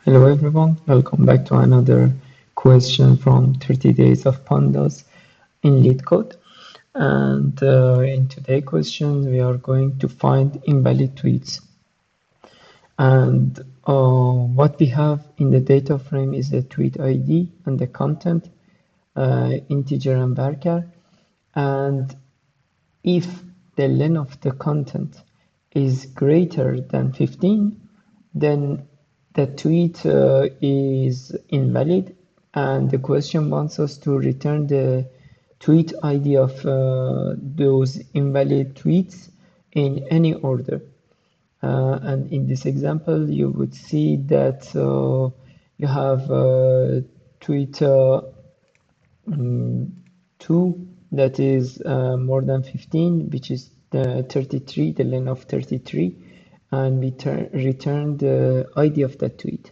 Hello everyone, welcome back to another question from 30 Days of Pandas in LeetCode. And in today's question, we are going to find invalid tweets. And what we have in the data frame is the tweet ID and the content, integer and varchar. And if the length of the content is greater than 15, then the tweet is invalid, and the question wants us to return the tweet ID of those invalid tweets in any order. And in this example, you would see that you have tweet 2 that is more than 15, which is 33, the length of 33. And we return the ID of that tweet.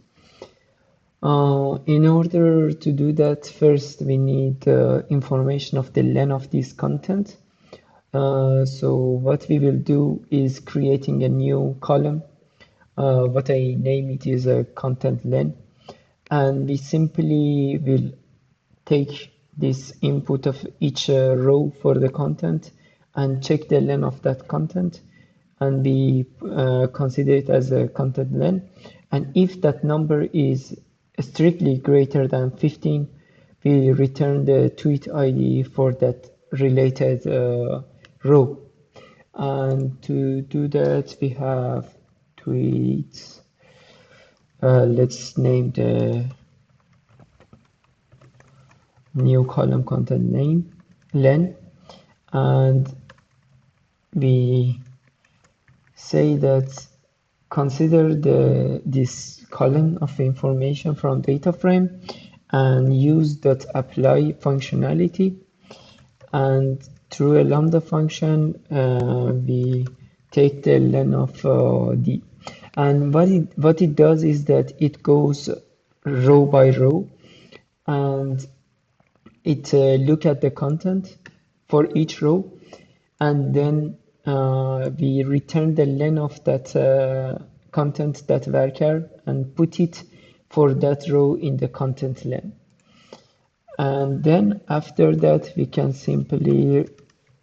In order to do that, first we need information of the length of this content. So what we will do is creating a new column. What I name it is a content length. And we simply will take this input of each row for the content and check the length of that content, and we consider it as a content length. And if that number is strictly greater than 15, we return the tweet ID for that related row. And to do that, we have tweets. Let's name the new column content name len, and we say that consider this column of information from data frame and use .apply functionality, and through a lambda function we take the length of d. And what it does is that it goes row by row, and it look at the content for each row, and then we return the length of that content, that varchar, and put it for that row in the content length. And then after that, we can simply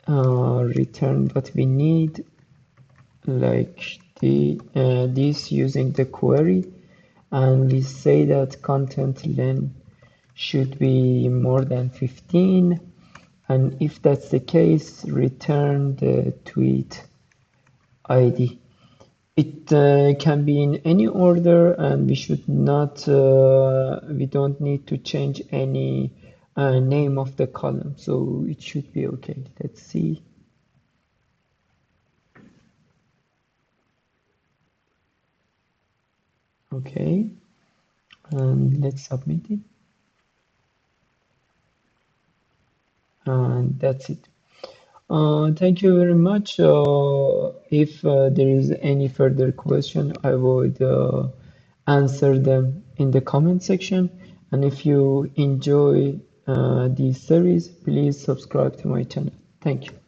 return what we need, like this using the query, and we say that content length should be more than 15. And if that's the case, return the tweet ID. It can be in any order, and we should not, we don't need to change any name of the column, so it should be okay. Let's see. Okay, and let's submit it. And that's it. Thank you very much. If there is any further question, I would answer them in the comment section. And if you enjoy this series, please subscribe to my channel. Thank you.